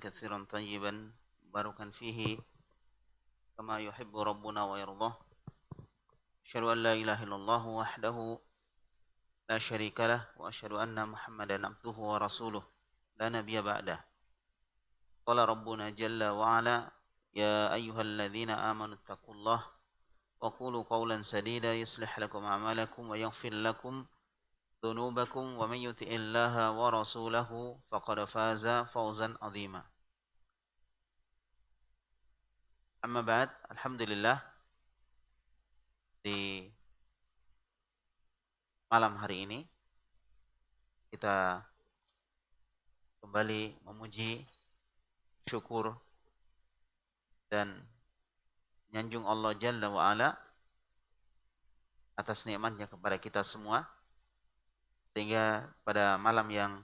كثيرا طيبا باركا فيه كما يحب ربنا ويرضاه. أشهد أن لا إله إلا الله وحده لا شريك له وأشهد أن محمدا عبده ورسوله لا نبي بعده. قال ربنا جل وعلا يا أيها الذين آمنوا اتقوا الله وقولوا قولا سديدا يصلح لكم أعمالكم ويغفر لكم ذنوبكم ومن يطع الله ورسوله فقد فاز فوزا عظيما. Amma ba'd, alhamdulillah di malam hari ini kita kembali memuji, syukur dan menyanjung Allah Jalla wa Ala atas nikmatnya kepada kita semua, sehingga pada malam yang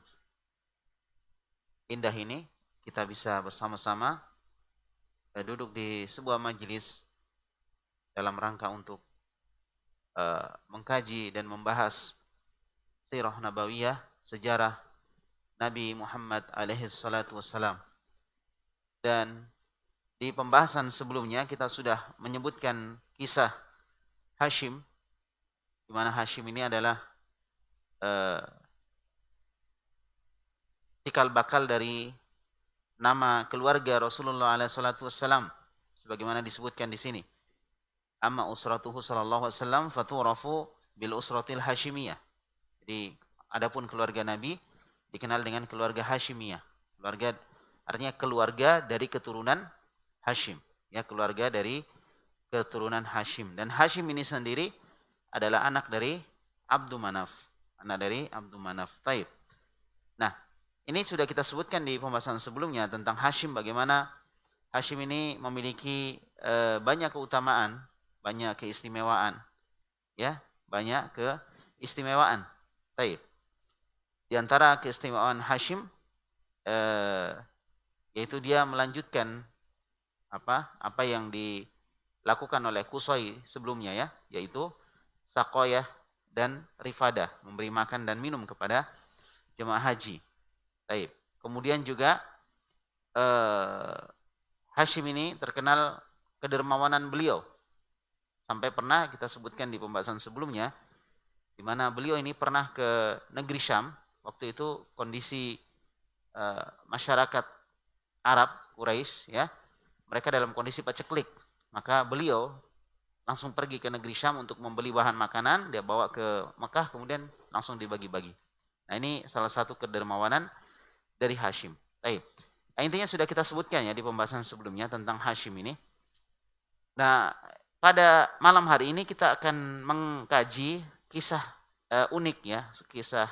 indah ini kita bisa bersama-sama duduk di sebuah majelis dalam rangka untuk mengkaji dan membahas sirah nabawiyah, sejarah Nabi Muhammad alaihi salatu wassalam. Dan di pembahasan sebelumnya kita sudah menyebutkan kisah Hashim, di mana Hashim ini adalah cikal bakal dari nama keluarga Rasulullah alaihi salatu wassalam, sebagaimana disebutkan di sini. Amma usratuhu sallallahu alaihi wasallam faturafu bil usratil hashimiyah. Jadi adapun keluarga Nabi dikenal dengan keluarga Hashimiyah. Keluarga artinya keluarga dari keturunan Hashim, ya, keluarga dari keturunan Hashim. Dan Hashim ini sendiri adalah anak dari Abdul Manaf. Anak dari Abdul Manaf. Taib. Nah, ini sudah kita sebutkan di pembahasan sebelumnya tentang Hashim, bagaimana Hashim ini memiliki banyak keutamaan, banyak keistimewaan, ya, banyak keistimewaan. Taib. Di antara keistimewaan Hashim yaitu dia melanjutkan apa yang dilakukan oleh Qusay sebelumnya, ya, yaitu sakoyah dan rifadah, memberi makan dan minum kepada jemaah haji. Baik. Kemudian juga Hashim ini terkenal kedermawanan beliau. Sampai pernah kita sebutkan di pembahasan sebelumnya, di mana beliau ini pernah ke negeri Syam. Waktu itu kondisi masyarakat Arab, Quraisy, ya, mereka dalam kondisi paceklik. Maka beliau langsung pergi ke negeri Syam untuk membeli bahan makanan, dia bawa ke Mekah, kemudian langsung dibagi-bagi. Nah, ini salah satu kedermawanan dari Hashim. Baik. Nah, intinya sudah kita sebutkan, ya, di pembahasan sebelumnya tentang Hashim ini. Nah, pada malam hari ini kita akan mengkaji kisah unik, ya, kisah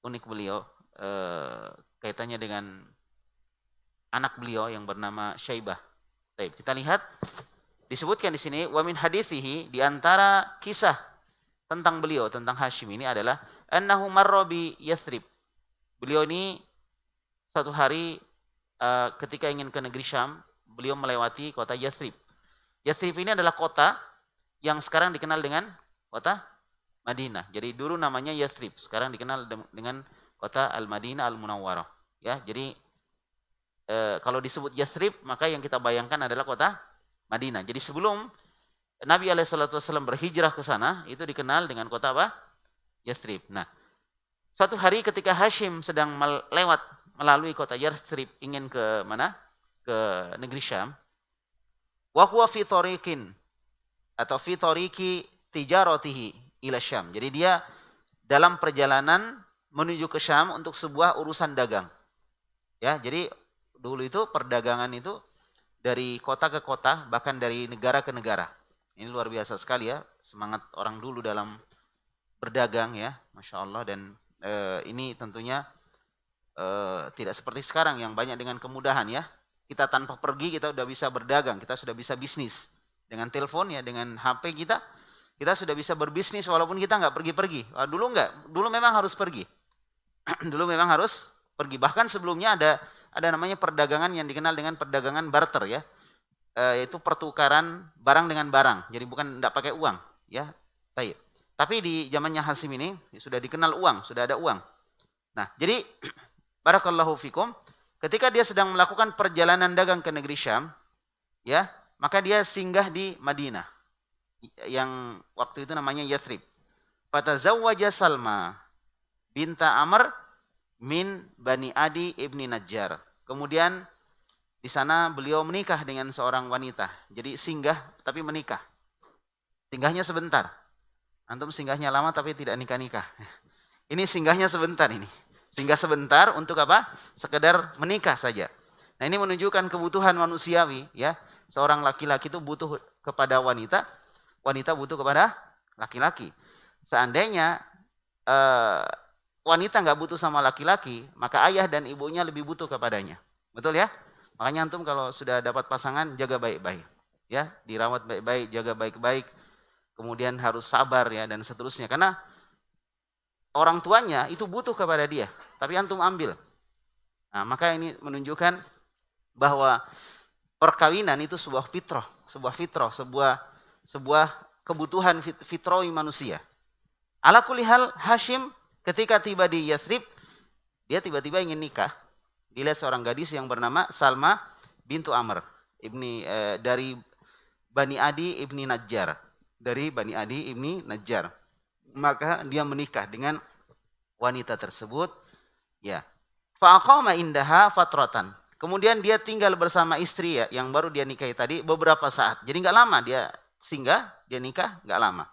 unik beliau kaitannya dengan anak beliau yang bernama Syaibah. Baik, kita lihat disebutkan di sini wa min hadithihi, di antara kisah tentang beliau, tentang Hashim ini adalah annahu marra bi Yathrib. Beliau ini satu hari ketika ingin ke negeri Syam, beliau melewati kota Yathrib. Yathrib ini adalah kota yang sekarang dikenal dengan kota Madinah. Jadi dulu namanya Yathrib, sekarang dikenal dengan kota Al-Madinah Al-Munawwarah. Ya, jadi kalau disebut Yathrib, maka yang kita bayangkan adalah kota Madinah. Jadi sebelum Nabi SAW berhijrah ke sana, itu dikenal dengan kota apa? Yathrib. Nah, suatu hari ketika Hashim sedang melalui kota Yathrib, ingin ke mana? Ke negeri Syam. Wa huwa fi tariqin atau fi tariqi tijaratihi ila Syam. Jadi dia dalam perjalanan menuju ke Syam untuk sebuah urusan dagang. Ya, jadi dulu itu perdagangan itu dari kota ke kota, bahkan dari negara ke negara. Ini luar biasa sekali, ya, semangat orang dulu dalam berdagang, ya, Masya Allah. Dan ini tentunya tidak seperti sekarang yang banyak dengan kemudahan, ya. Kita tanpa pergi kita sudah bisa berdagang, kita sudah bisa bisnis. Dengan telepon, ya, dengan HP kita sudah bisa berbisnis walaupun kita nggak pergi-pergi. Dulu nggak, dulu memang harus pergi. Dulu memang harus pergi. Bahkan sebelumnya ada namanya perdagangan yang dikenal dengan perdagangan barter, ya. Yaitu pertukaran barang dengan barang. Jadi bukan tidak pakai uang, ya. Tapi di zamannya Hashim ini sudah dikenal uang, sudah ada uang. Nah, jadi barakallahu fikum, ketika dia sedang melakukan perjalanan dagang ke negeri Syam, ya, maka dia singgah di Madinah yang waktu itu namanya Yathrib. Fatazawwaja Salma binta Amr min Bani Adi ibni Najjar. Kemudian di sana beliau menikah dengan seorang wanita. Jadi singgah tapi menikah. Singgahnya sebentar. Antum singgahnya lama tapi tidak nikah-nikah. Ini singgahnya sebentar ini. Singgah sebentar untuk apa? Sekedar menikah saja. Nah, ini menunjukkan kebutuhan manusiawi, ya. Seorang laki-laki itu butuh kepada wanita, wanita butuh kepada laki-laki. Seandainya wanita nggak butuh sama laki-laki, maka ayah dan ibunya lebih butuh kepadanya. Betul ya? Makanya antum kalau sudah dapat pasangan, jaga baik-baik. Ya, dirawat baik-baik, jaga baik-baik. Kemudian harus sabar ya dan seterusnya. Karena orang tuanya itu butuh kepada dia, tapi antum ambil. Nah, maka ini menunjukkan bahwa perkawinan itu sebuah fitrah, sebuah kebutuhan fitrawi manusia. Ala kulli hal, Hashim ketika tiba di Yathrib, dia tiba-tiba ingin nikah. Dilihat seorang gadis yang bernama Salma bintu Amr dari Bani Adi ibni Najjar, maka dia menikah dengan wanita tersebut, ya. Fa'aqama indaha fatratan. Kemudian dia tinggal bersama istri ya, yang baru dia nikahi tadi beberapa saat. Jadi enggak lama dia singgah, dia nikah enggak lama.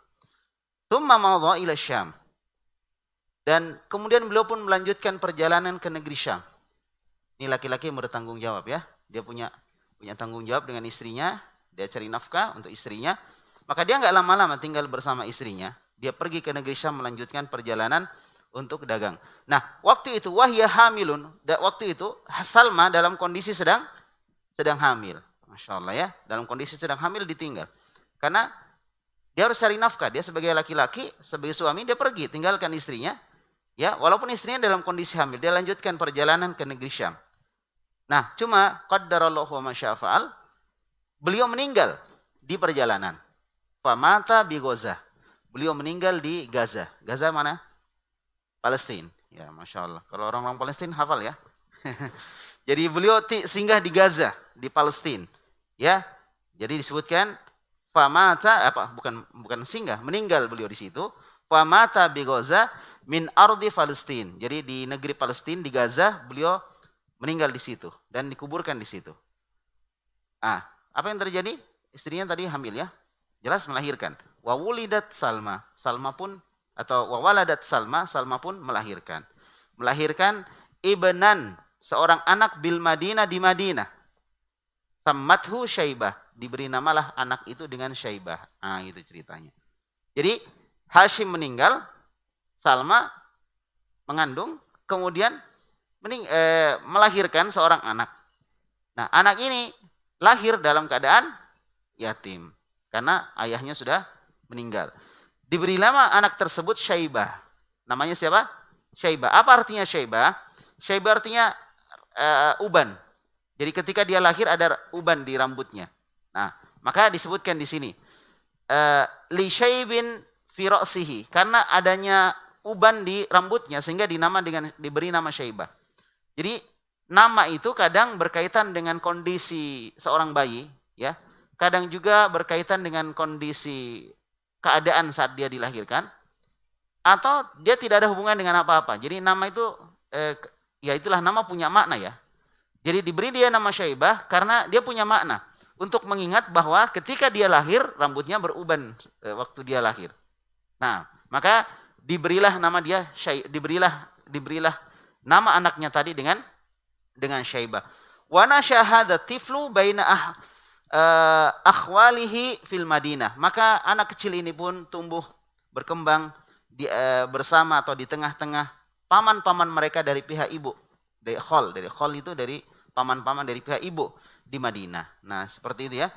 Tsumma madha ila Syam. Dan kemudian beliau pun melanjutkan perjalanan ke negeri Syam. Ini laki-laki yang bertanggung jawab ya. Dia punya tanggung jawab dengan istrinya, dia cari nafkah untuk istrinya. Maka dia enggak lama-lama tinggal bersama istrinya. Dia pergi ke negeri Syam melanjutkan perjalanan untuk dagang. Nah, waktu itu wahya hamilun. Waktu itu Salma dalam kondisi sedang hamil. Masya Allah ya. Dalam kondisi sedang hamil ditinggal. Karena dia harus cari nafkah. Dia sebagai laki-laki, sebagai suami, dia pergi tinggalkan istrinya. Ya, walaupun istrinya dalam kondisi hamil, dia lanjutkan perjalanan ke negeri Syam. Nah, cuma qaddarallahu wa masyafa'al, beliau meninggal di perjalanan. Famata bi Gaza. Beliau meninggal di Gaza. Gaza mana? Palestina. Ya, Masya Allah. Kalau orang-orang Palestina hafal ya. Jadi beliau singgah di Gaza, di Palestina. Ya. Jadi disebutkan famata bukan singgah, meninggal beliau di situ. Famata bi Gaza min ardi Palestina. Jadi di negeri Palestina di Gaza beliau meninggal di situ dan dikuburkan di situ. Ah, apa yang terjadi? Istrinya tadi hamil ya. Jelas melahirkan. Wa wulidat Salma. Salma pun melahirkan. Melahirkan ibnan, seorang anak bil Madinah di Madinah. Sammathu Syaibah. Diberi namalah anak itu dengan Syaibah. Ah, itu ceritanya. Jadi Hashim meninggal, Salma mengandung, kemudian melahirkan seorang anak. Nah, anak ini lahir dalam keadaan yatim. Karena ayahnya sudah meninggal. Diberi nama anak tersebut Syaibah. Namanya siapa? Syaibah. Apa artinya Syaibah? Syaibah artinya uban. Jadi ketika dia lahir ada uban di rambutnya. Nah, maka disebutkan di sini li syaibin fi ra'sihi, karena adanya uban di rambutnya sehingga diberi nama Syaibah. Jadi nama itu kadang berkaitan dengan kondisi seorang bayi, ya. Kadang juga berkaitan dengan kondisi keadaan saat dia dilahirkan, atau dia tidak ada hubungan dengan apa-apa. Jadi nama itu, ya itulah nama punya makna ya. Jadi diberi dia nama Syaibah karena dia punya makna untuk mengingat bahwa ketika dia lahir rambutnya beruban waktu dia lahir. Nah, maka diberilah nama dia diberilah nama anaknya tadi dengan Syaibah. Wa nasyahada tiflu baina akhwalihi fil Madinah. Maka anak kecil ini pun tumbuh berkembang bersama atau di tengah-tengah paman-paman mereka dari pihak ibu. Dari khol itu dari paman-paman dari pihak ibu di Madinah. Nah, seperti itu ya.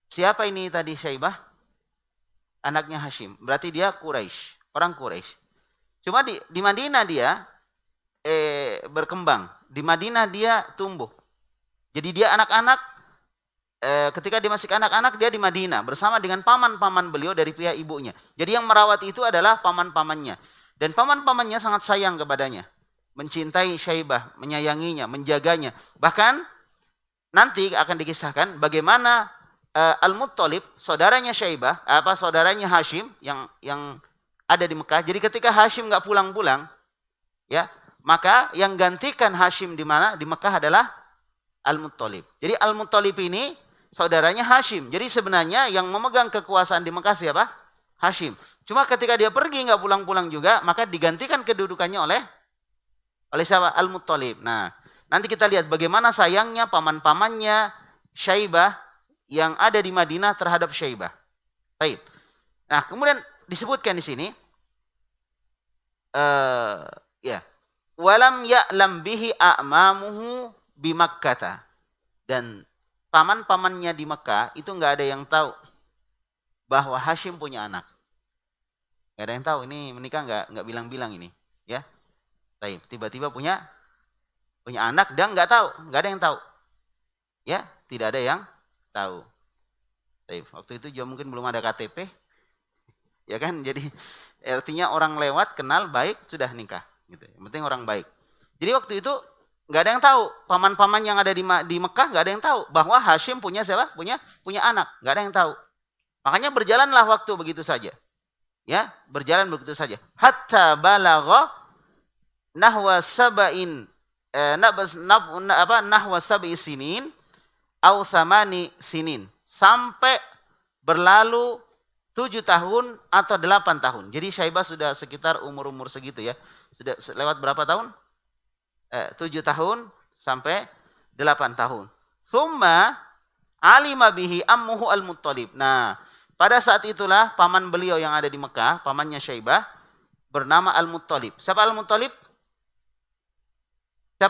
Siapa ini tadi Syaibah? Anaknya Hashim. Berarti dia Quraisy, orang Quraisy. Cuma di Madinah dia berkembang. Di Madinah dia tumbuh. Jadi dia anak-anak, ketika dia masih anak-anak dia di Madinah bersama dengan paman-paman beliau dari pihak ibunya. Jadi yang merawat itu adalah paman-pamannya. Dan paman-pamannya sangat sayang kepadanya. mencintai Syaibah, menyayanginya, menjaganya. Bahkan nanti akan dikisahkan bagaimana Al-Muttalib, saudaranya Syaibah, saudaranya Hashim yang ada di Mekah. Jadi ketika Hashim nggak pulang-pulang, ya, maka yang gantikan Hashim di mana? Di Mekah adalah Al-Muttalib. Jadi Al-Muttalib ini saudaranya Hashim. Jadi sebenarnya yang memegang kekuasaan di Mekah siapa? Hashim. Cuma ketika dia pergi nggak pulang-pulang juga, maka digantikan kedudukannya oleh siapa? Al-Muttalib. Nah, nanti kita lihat bagaimana sayangnya paman-pamannya Syaibah yang ada di Madinah terhadap Syaibah. Baik. Nah, kemudian disebutkan di sini, ya, walam ya'lam bihi a'mamuhu bi Makkah. Dan paman-pamannya di Mekah itu nggak ada yang tahu bahwa Hashim punya anak. Nggak ada yang tahu. Ini menikah nggak bilang-bilang ini, ya. Baik. Tiba-tiba punya anak dan nggak tahu, nggak ada yang tahu. Ya, tidak ada yang tahu. Waktu itu juga mungkin belum ada KTP, ya kan? Jadi artinya orang lewat kenal baik sudah nikah, gitu. Yang penting orang baik. Jadi waktu itu nggak ada yang tahu, paman-paman yang ada di Mekah nggak ada yang tahu bahwa Hashim punya siapa? Punya anak, nggak ada yang tahu. Makanya berjalanlah waktu begitu saja, ya, berjalan begitu saja. Hatta balagha nahwa sab'in nahwa sab'i sinin au thamani sinin, sampai berlalu 7 tahun atau 8 tahun. Jadi Syaibah sudah sekitar umur segitu, ya. Sudah lewat berapa tahun? 7 tahun sampai 8 tahun. Tsumma alima bihi ammuhu Al-Muttalib. Nah, pada saat itulah paman beliau yang ada di Mekah, pamannya Syaibah, bernama Al-Muttalib. Siapa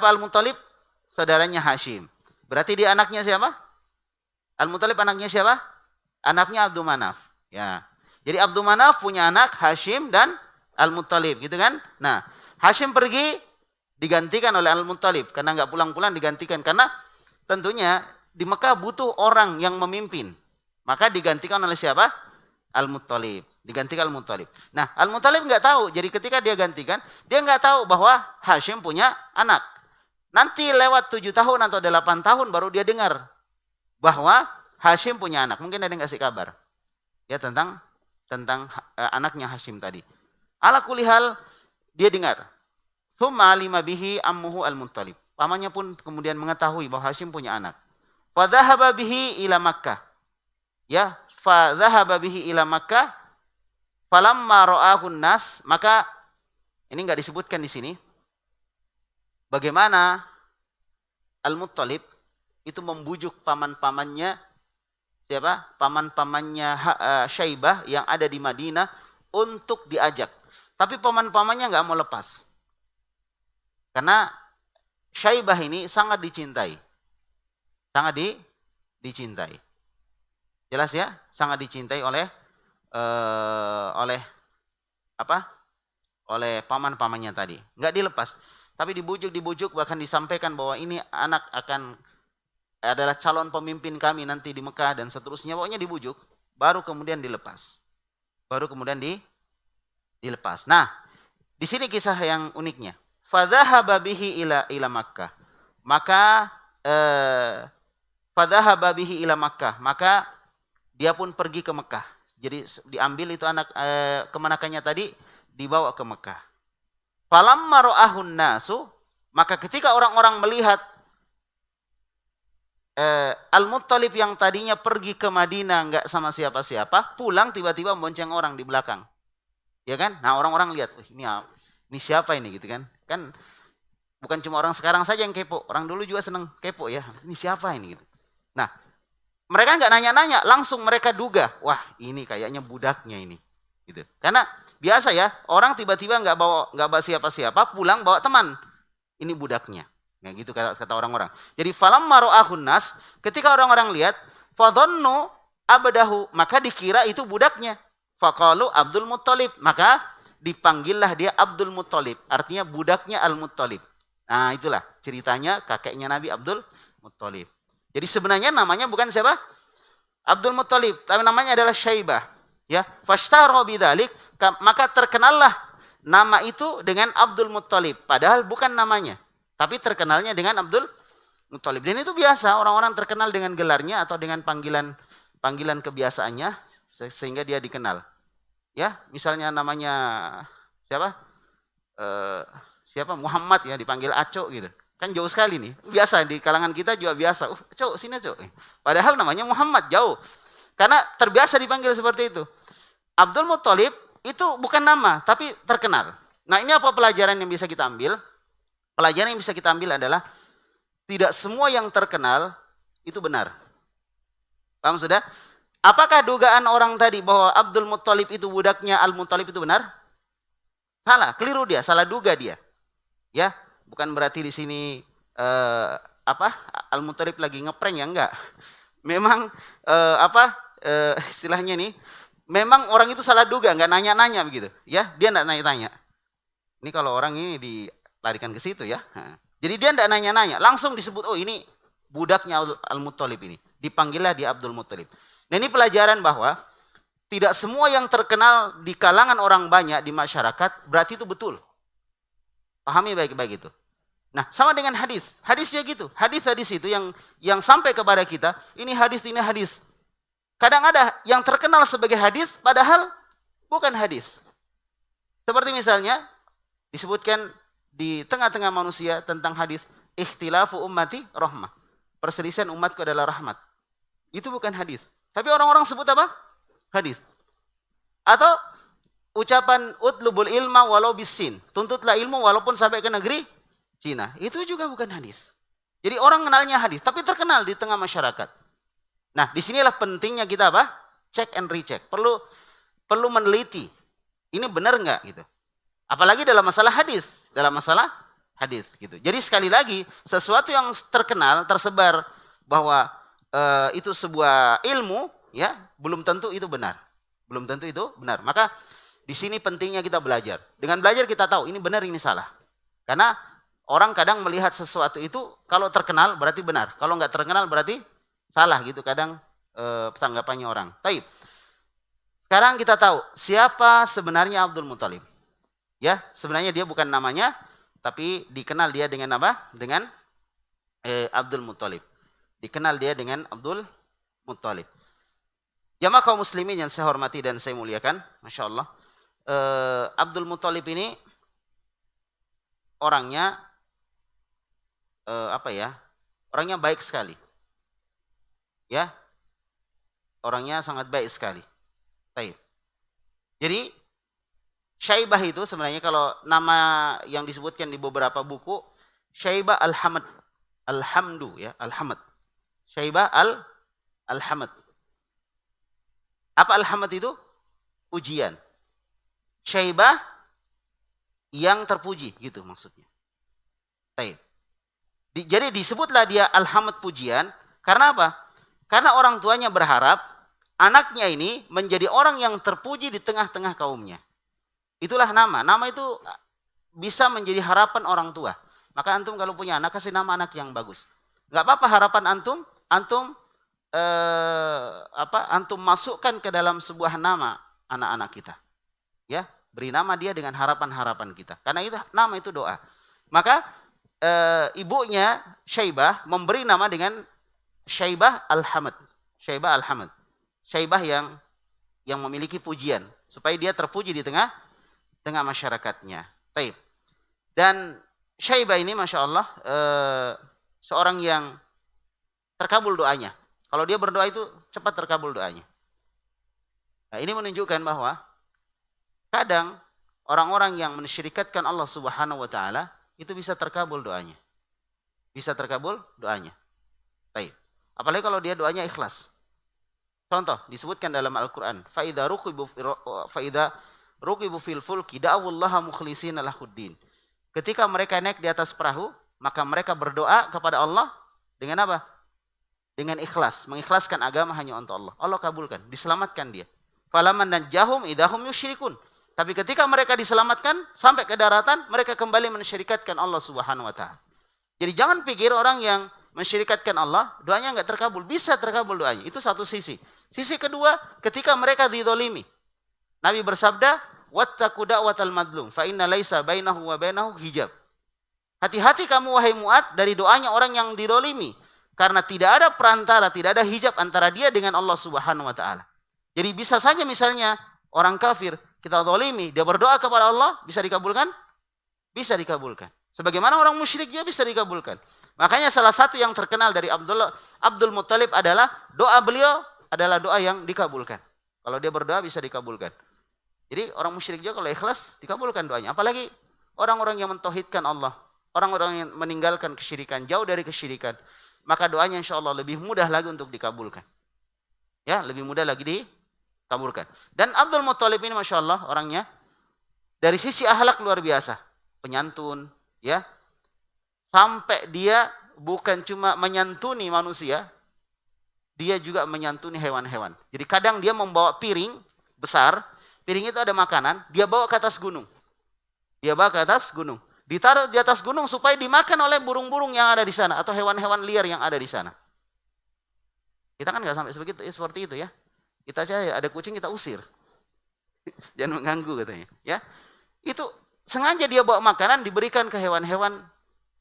Al-Muttalib? Saudaranya Hashim. Berarti dia anaknya siapa? Al-Muttalib anaknya siapa? Anaknya Abdul Manaf. Ya. Jadi Abdul Manaf punya anak Hashim dan Al-Muttalib, gitu kan? Nah, Hashim pergi digantikan oleh Al-Muttalib karena nggak pulang-pulang, digantikan karena tentunya di Mekah butuh orang yang memimpin. Maka digantikan oleh siapa? Al-Muttalib. Digantikan Al-Muttalib. Nah, Al-Muttalib nggak tahu. Jadi ketika dia gantikan, dia nggak tahu bahwa Hashim punya anak. Nanti lewat 7 tahun atau 8 tahun baru dia dengar bahwa Hashim punya anak. Mungkin ada yang kasih kabar, ya, tentang anaknya Hashim tadi. Ala kulli hal dia dengar. Tsumma alima bihi ammuhu Al-Muttalib. Pamannya pun kemudian mengetahui bahwa Hashim punya anak. Fa dhahaba bihi ila Makkah. Ya, fa dhahaba bihi ila Makkah. Falamma ra'ahun nas, maka ini enggak disebutkan di sini bagaimana Al-Muttalib itu membujuk paman-pamannya, siapa? Paman-pamannya Syaibah yang ada di Madinah untuk diajak. Tapi paman-pamannya nggak mau lepas. Karena Syaibah ini sangat dicintai. Sangat dicintai. Jelas ya? Sangat dicintai oleh oleh paman-pamannya tadi. Nggak dilepas. Tapi dibujuk, bahkan disampaikan bahwa ini anak adalah calon pemimpin kami nanti di Mekah dan seterusnya. Pokoknya dibujuk, baru kemudian dilepas. Dilepas. Nah, di sini kisah yang uniknya. Fadhahaba bihi ila Makkah. Maka fadhahaba bihi ila Makkah. Maka dia pun pergi ke Mekah. Jadi diambil itu anak kemanakannya tadi, dibawa ke Mekah. Falamma ra'ahun nasu, maka ketika orang-orang melihat Al-Muttalib yang tadinya pergi ke Madinah enggak sama siapa-siapa, pulang tiba-tiba bonceng orang di belakang. Ya kan? Nah, orang-orang lihat, ini siapa ini gitu kan? Kan bukan cuma orang sekarang saja yang kepo, orang dulu juga senang kepo ya. Ini siapa ini gitu. Nah, mereka enggak nanya-nanya, langsung mereka duga, wah, ini kayaknya budaknya ini. Gitu. Karena biasa ya, orang tiba-tiba nggak bawa siapa-siapa, pulang bawa teman. Ini budaknya. Ya gitu kata orang-orang. Jadi falamma ra'ahun nas, ketika orang-orang lihat, fadhannu abdahu, maka dikira itu budaknya. Faqalu Abdul Muttalib, maka dipanggillah dia Abdul Muttalib, artinya budaknya Al-Muttalib. Nah, itulah ceritanya kakeknya Nabi Abdul Muttalib. Jadi sebenarnya namanya bukan siapa? Abdul Muttalib, tapi namanya adalah Syaibah. Ya, fashtara bidzalik, maka terkenallah nama itu dengan Abdul Muttalib. Padahal bukan namanya. Tapi terkenalnya dengan Abdul Muttalib. Dan itu biasa, orang-orang terkenal dengan gelarnya atau dengan panggilan kebiasaannya sehingga dia dikenal. Ya, misalnya namanya siapa? Muhammad ya, dipanggil Aco gitu. Kan jauh sekali nih. Biasa di kalangan kita juga biasa. Cok, sini Cok. Padahal namanya Muhammad, jauh. Karena terbiasa dipanggil seperti itu. Abdul Muttalib itu bukan nama, tapi terkenal. Nah, ini apa pelajaran yang bisa kita ambil? Pelajaran yang bisa kita ambil adalah tidak semua yang terkenal itu benar. Paham sudah? Apakah dugaan orang tadi bahwa Abdul Muttalib itu budaknya Al-Muttalib itu benar? Salah, keliru dia, salah duga dia. Ya, bukan berarti di sini Al-Muttalib lagi ngeprank ya, enggak. Memang istilahnya nih, memang orang itu salah duga, enggak nanya-nanya begitu, ya. Dia enggak nanya-nanya. Ini kalau orang ini dilarikan ke situ ya. Jadi dia enggak nanya-nanya, langsung disebut oh ini budaknya Al-Muttalib ini. Dipanggillah dia Abdul Muttalib. Nah, ini pelajaran bahwa tidak semua yang terkenal di kalangan orang banyak di masyarakat berarti itu betul. Pahami baik-baik itu. Nah, sama dengan hadis. Hadis juga gitu. Hadis-hadis itu yang sampai kepada kita, ini hadis. Kadang ada yang terkenal sebagai hadis padahal bukan hadis. Seperti misalnya disebutkan di tengah-tengah manusia tentang hadis ikhtilafu ummati rahmah. Perselisihan umatku adalah rahmat. Itu bukan hadis. Tapi orang-orang sebut apa? Hadis. Atau ucapan utlubul ilma walau bisin. Tuntutlah ilmu walaupun sampai ke negeri Cina. Itu juga bukan hadis. Jadi orang kenalnya hadis, tapi terkenal di tengah masyarakat. Nah, disinilah pentingnya kita apa? Check and recheck. Perlu meneliti. Ini benar enggak gitu. Apalagi dalam masalah hadis. Gitu. Jadi sekali lagi, sesuatu yang terkenal, tersebar bahwa itu sebuah ilmu, ya, belum tentu itu benar. Maka di sini pentingnya kita belajar. Dengan belajar kita tahu ini benar, ini salah. Karena orang kadang melihat sesuatu itu kalau terkenal berarti benar, kalau nggak terkenal berarti salah gitu. Kadang tanggapannya orang. Taib. Sekarang kita tahu siapa sebenarnya Abdul Muttalib. Ya, sebenarnya dia bukan namanya, tapi dikenal dia dengan apa? Dengan Abdul Muttalib. Dikenal dia dengan Abdul Muttalib. Jamaah kaum muslimin yang saya hormati dan saya muliakan, Masya Allah. Abdul Muttalib ini orangnya orangnya baik sekali. Ya. Orangnya sangat baik sekali. Baik. Jadi Syaibah itu sebenarnya kalau nama yang disebutkan di beberapa buku, Syaibah Al-Hamad. Alhamdu ya, Al-Hamad. Syaibah Al-Hamad. Apa Al-Hamad itu? Ujian. Syaibah yang terpuji gitu maksudnya. Baik. Jadi disebutlah dia Al-Hamad pujian karena apa? Karena orang tuanya berharap anaknya ini menjadi orang yang terpuji di tengah-tengah kaumnya. Itulah nama. Nama itu bisa menjadi harapan orang tua. Maka antum kalau punya anak, kasih nama anak yang bagus. Enggak apa-apa harapan antum antum masukkan ke dalam sebuah nama anak-anak kita. Ya, beri nama dia dengan harapan-harapan kita. Karena itu nama itu doa. Maka ibunya Syaibah memberi nama dengan Syaibah Al-Hamad. Syaibah Al-Hamad. Syaibah yang memiliki pujian supaya dia terpuji di tengah masyarakatnya. Baik. Dan Syaibah ini Masya Allah seorang yang terkabul doanya. Kalau dia berdoa itu cepat terkabul doanya. Nah, ini menunjukkan bahwa kadang orang-orang yang mensyirikatkan Allah Subhanahu wa taala itu bisa terkabul doanya. Baik. Apalagi kalau dia doanya ikhlas. Contoh disebutkan dalam Al-Qur'an, fa idza ruqibu fil fulki da'awullaha mukhlishina lahuddin. Ketika mereka naik di atas perahu, maka mereka berdoa kepada Allah dengan apa? Dengan ikhlas, mengikhlaskan agama hanya untuk Allah. Allah kabulkan, diselamatkan dia. Falaman najjahum idahum yusyrikun. Tapi ketika mereka diselamatkan sampai ke daratan, mereka kembali mensyirikatkan Allah Subhanahu wa taala. Jadi jangan pikir orang yang mensyirikatkan Allah, doanya enggak terkabul. Bisa terkabul doanya. Itu satu sisi. Sisi kedua, ketika mereka dizalimi. Nabi bersabda, wattaqu da'watal madlum fa inna laisa bainahu wa bainahu hijab. Hati-hati kamu wahai Mu'adz dari doanya orang yang didolimi, karena tidak ada perantara, tidak ada hijab antara dia dengan Allah Subhanahu wa taala. Jadi bisa saja misalnya orang kafir kita dolimi, dia berdoa kepada Allah, bisa dikabulkan? Bisa dikabulkan. Sebagaimana orang musyrik juga bisa dikabulkan. Makanya salah satu yang terkenal dari Abdul Muttalib adalah doa beliau adalah doa yang dikabulkan. Kalau dia berdoa bisa dikabulkan. Jadi orang musyrik juga kalau ikhlas dikabulkan doanya. Apalagi orang-orang yang mentauhidkan Allah, orang-orang yang meninggalkan kesyirikan, jauh dari kesyirikan, maka doanya insya Allah lebih mudah lagi untuk dikabulkan. Ya, lebih mudah lagi dikabulkan. Dan Abdul Muttalib ini masya Allah orangnya dari sisi akhlak luar biasa, penyantun, ya, sampai dia bukan cuma menyantuni manusia, dia juga menyantuni hewan-hewan. Jadi kadang dia membawa piring besar, piring itu ada makanan, dia bawa ke atas gunung. Dia bawa ke atas gunung. Ditaruh di atas gunung supaya dimakan oleh burung-burung yang ada di sana atau hewan-hewan liar yang ada di sana. Kita kan nggak sampai seperti itu ya. Kita aja ada kucing kita usir. Jangan mengganggu katanya. Ya, itu sengaja dia bawa makanan diberikan ke hewan-hewan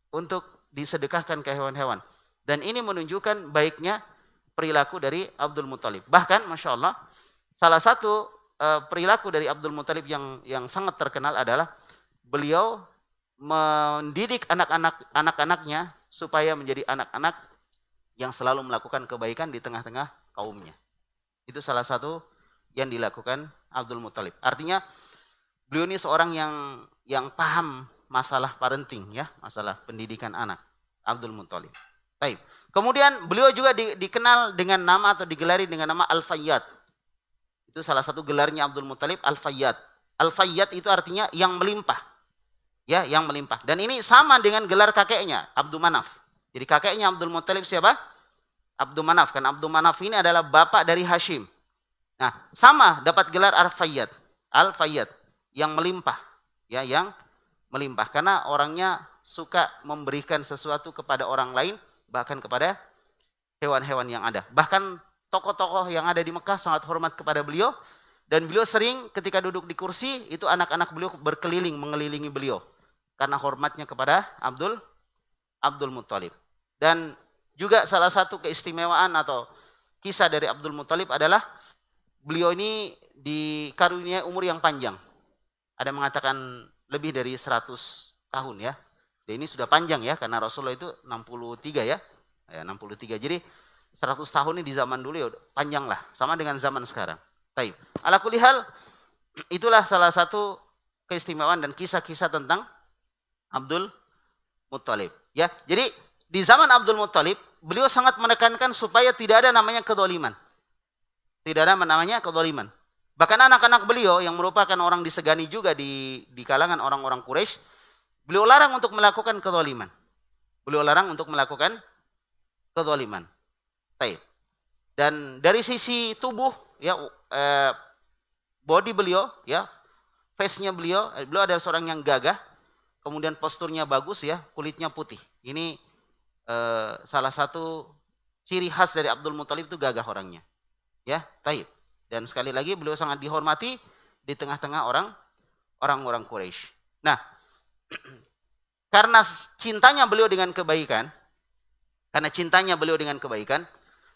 untuk disedekahkan ke hewan-hewan. Dan ini menunjukkan baiknya perilaku dari Abdul Muttalib. Bahkan masya Allah salah satu perilaku dari Abdul Muttalib yang sangat terkenal adalah beliau mendidik anak-anaknya supaya menjadi anak-anak yang selalu melakukan kebaikan di tengah-tengah kaumnya. Itu salah satu yang dilakukan Abdul Muttalib. Artinya beliau ini seorang yang paham masalah parenting ya, masalah pendidikan anak. Abdul Muttalib. Baik. Kemudian beliau juga dikenal dengan nama atau digelari dengan nama Al-Fayyad. Itu salah satu gelarnya Abdul Muttalib, Al-Fayyad. Al-Fayyad itu artinya yang melimpah. Ya, yang melimpah. Dan ini sama dengan gelar kakeknya, Abdul Manaf. Jadi kakeknya Abdul Muttalib siapa? Abdul Manaf. Karena Abdul Manaf ini adalah bapak dari Hashim. Nah, sama dapat gelar Al-Fayyad. Al-Fayyad, yang melimpah. Ya, yang melimpah. Karena orangnya suka memberikan sesuatu kepada orang lain, bahkan kepada hewan-hewan yang ada. Bahkan tokoh-tokoh yang ada di Mekah sangat hormat kepada beliau. Dan beliau sering ketika duduk di kursi, itu anak-anak beliau berkeliling, mengelilingi beliau. Karena hormatnya kepada Abdul Muttalib. Dan juga salah satu keistimewaan atau kisah dari Abdul Muttalib adalah beliau ini dikaruniai umur yang panjang. Ada mengatakan lebih dari 100 tahun ya. Dan ini sudah panjang ya, karena Rasulullah itu 63 ya. 63. Jadi 100 tahun ini di zaman dulu ya panjang lah. Sama dengan zaman sekarang. Taib. Ala kulli hal, itulah salah satu keistimewaan dan kisah-kisah tentang Abdul Muttalib. Ya, jadi di zaman Abdul Muttalib, beliau sangat menekankan supaya tidak ada namanya kedoliman. Tidak ada namanya kedoliman. Bahkan anak-anak beliau yang merupakan orang disegani juga di kalangan orang-orang Quraisy, beliau larang untuk melakukan kedoliman. Beliau larang untuk melakukan kedoliman. Taib. Dan dari sisi tubuh, ya, body beliau, ya, face-nya beliau adalah seorang yang gagah. Kemudian posturnya bagus ya, kulitnya putih. Ini salah satu ciri khas dari Abdul Muttalib itu gagah orangnya. Ya, taib. Dan sekali lagi beliau sangat dihormati di tengah-tengah orang-orang Quraisy. Nah, karena cintanya beliau dengan kebaikan,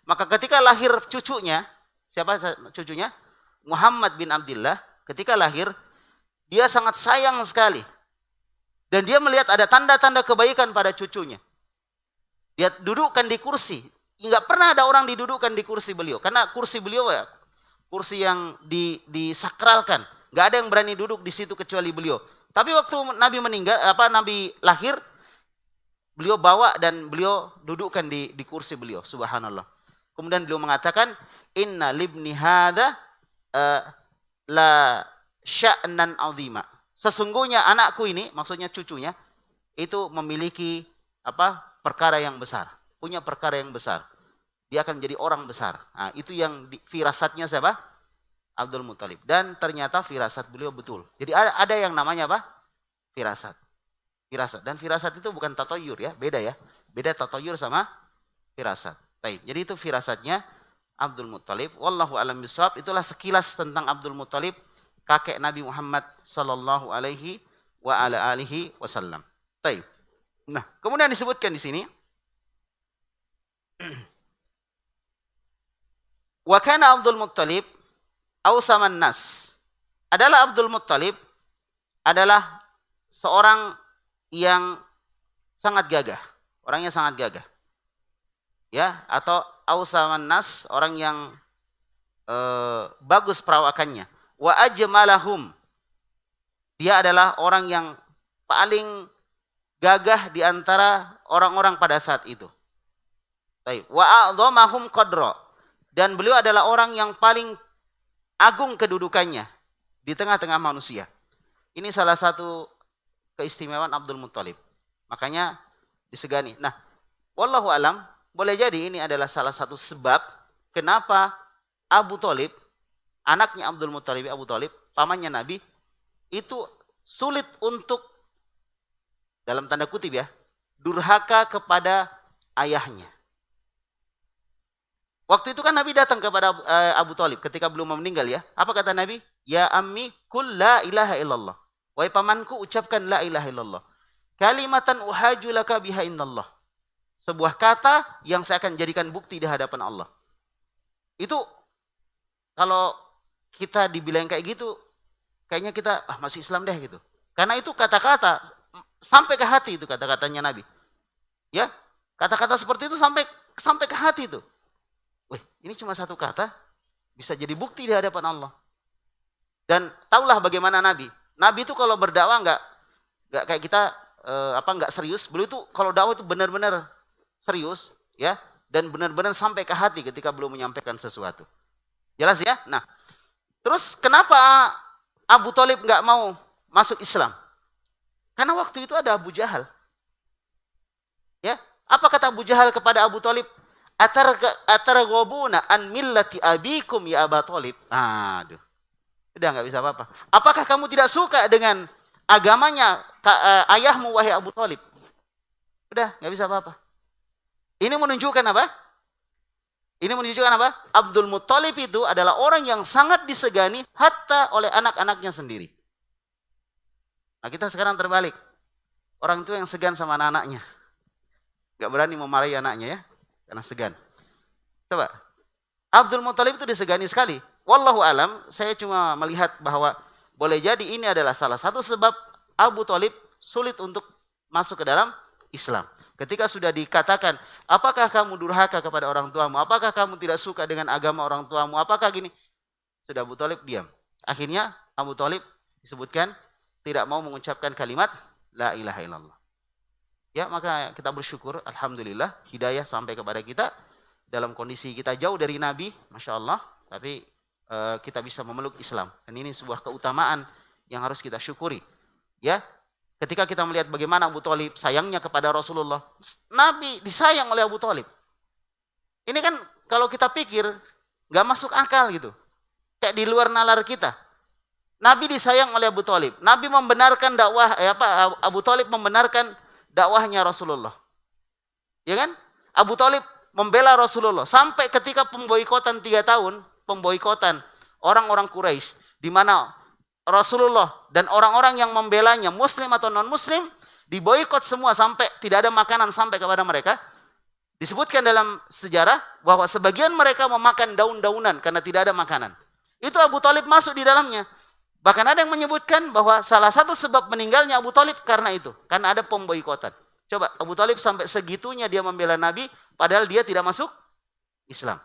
maka ketika lahir cucunya, siapa cucunya? Muhammad bin Abdullah, ketika lahir, dia sangat sayang sekali. Dan dia melihat ada tanda-tanda kebaikan pada cucunya. Dia dudukkan di kursi. Enggak pernah ada orang didudukkan di kursi beliau. Karena kursi beliau ya, kursi yang disakralkan. Enggak ada yang berani duduk di situ kecuali beliau. Tapi waktu Nabi lahir, beliau bawa dan beliau dudukkan di kursi beliau. Subhanallah. Kemudian beliau mengatakan, Inna libni hadha la sya'nan azima. Sesungguhnya anakku ini, maksudnya cucunya, itu memiliki perkara yang besar. Punya perkara yang besar. Dia akan menjadi orang besar. Nah, itu yang firasatnya siapa? Abdul Muttalib. Dan ternyata firasat beliau betul. Jadi ada yang namanya apa? Firasat. Firasat. Dan firasat itu bukan tatoyur ya. Beda ya. Beda tatoyur sama firasat. Baik. Jadi itu firasatnya Abdul Muttalib. Wallahu a'lam bishawab. Itulah sekilas tentang Abdul Muttalib. kakek Nabi Muhammad sallallahu alaihi wa ala alihi wasallam. Baik. Nah, kemudian disebutkan di sini wa kana Abdul Muttalib awsaman nas. Adalah Abdul Muttalib adalah seorang yang sangat gagah, orangnya sangat gagah. Ya, atau awsaman nas, orang yang bagus perawakannya. Wa ajmalahum. Dia adalah orang yang paling gagah di antara orang-orang pada saat itu. Baik. Wa a'dhamahum qadra. Dan beliau adalah orang yang paling agung kedudukannya di tengah-tengah manusia. Ini salah satu keistimewaan Abdul Muttalib. Makanya disegani. Nah, wallahu alam, boleh jadi ini adalah salah satu sebab kenapa Abu Thalib, anaknya Abdul Muttalib, Abu Thalib, pamannya Nabi, itu sulit untuk, dalam tanda kutip ya, durhaka kepada ayahnya. Waktu itu kan Nabi datang kepada Abu Thalib ketika belum meninggal ya. Apa kata Nabi? Ya ammi kul la ilaha illallah. Wahai pamanku, ucapkan la ilaha illallah. Kalimatan uhaju laka biha indallah. Sebuah kata yang saya akan jadikan bukti di hadapan Allah. Itu kalau kita dibilang kayak gitu, kayaknya kita masih Islam deh gitu. Karena itu kata-kata sampai ke hati, itu kata-katanya Nabi. Ya, kata-kata seperti itu sampai ke hati itu. Wih, ini cuma satu kata bisa jadi bukti di hadapan Allah. Dan taulah bagaimana Nabi. Nabi itu kalau berdakwah enggak kayak kita enggak serius. Beliau itu kalau dakwah itu benar-benar serius ya, dan benar-benar sampai ke hati ketika belum menyampaikan sesuatu. Jelas ya? Nah, terus kenapa Abu Thalib enggak mau masuk Islam? Karena waktu itu ada Abu Jahal. Ya, apa kata Abu Jahal kepada Abu Thalib? Atarghabuna an millati abikum ya Abu Thalib. Aduh. Udah enggak bisa apa-apa. Apakah kamu tidak suka dengan agamanya ayahmu wahai Abu Thalib? Udah, enggak bisa apa-apa. Ini menunjukkan apa? Ini menunjukkan apa? Abdul Muttalib itu adalah orang yang sangat disegani hatta oleh anak-anaknya sendiri. Nah, kita sekarang terbalik. Orang tua yang segan sama anak-anaknya. Enggak berani memarahi anaknya ya. Karena segan. Coba. Abdul Muttalib itu disegani sekali. Wallahu alam, saya cuma melihat bahwa boleh jadi ini adalah salah satu sebab Abu Thalib sulit untuk masuk ke dalam Islam. Ketika sudah dikatakan, apakah kamu durhaka kepada orang tuamu? Apakah kamu tidak suka dengan agama orang tuamu? Apakah gini? Sudah Abu Thalib diam. Akhirnya Abu Thalib disebutkan tidak mau mengucapkan kalimat la ilaha illallah. Ya, maka kita bersyukur, alhamdulillah, hidayah sampai kepada kita dalam kondisi kita jauh dari Nabi, Masya Allah, tapi kita bisa memeluk Islam. Dan ini sebuah keutamaan yang harus kita syukuri. Ya, ketika kita melihat bagaimana Abu Thalib sayangnya kepada Rasulullah, Nabi disayang oleh Abu Thalib. Ini kan kalau kita pikir, nggak masuk akal gitu. Kayak di luar nalar kita. Nabi disayang oleh Abu Thalib. Nabi membenarkan dakwah, Abu Thalib membenarkan dakwahnya Rasulullah. Ya kan? Abu Thalib membela Rasulullah. Sampai ketika pemboikotan 3 tahun, pemboikotan orang-orang Quraisy, di mana Rasulullah dan orang-orang yang membelanya, muslim atau non-muslim, diboikot semua sampai tidak ada makanan sampai kepada mereka. Disebutkan dalam sejarah bahwa sebagian mereka memakan daun-daunan karena tidak ada makanan. Itu Abu Thalib masuk di dalamnya. Bahkan ada yang menyebutkan bahwa salah satu sebab meninggalnya Abu Thalib karena itu. Karena ada pemboikotan. Coba, Abu Thalib sampai segitunya dia membela Nabi, padahal dia tidak masuk Islam.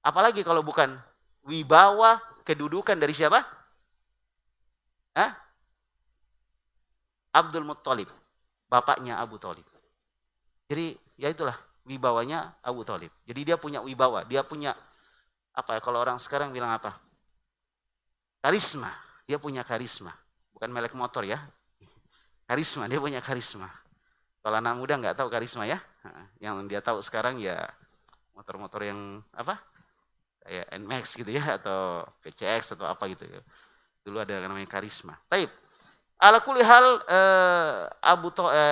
Apalagi kalau bukan wibawa kedudukan dari siapa? Abdul Muttalib. Bapaknya Abu Thalib. Jadi, ya itulah wibawanya Abu Thalib. Jadi dia punya wibawa. Dia punya, kalau orang sekarang bilang apa? Karisma, dia punya karisma. Bukan melek motor ya. Karisma, dia punya karisma. Kalau anak muda nggak tahu karisma ya. Yang dia tahu sekarang ya motor-motor yang kayak NMAX gitu ya, atau PCX atau apa gitu ya. Dulu ada namanya karisma. Taib. Ala kulli hal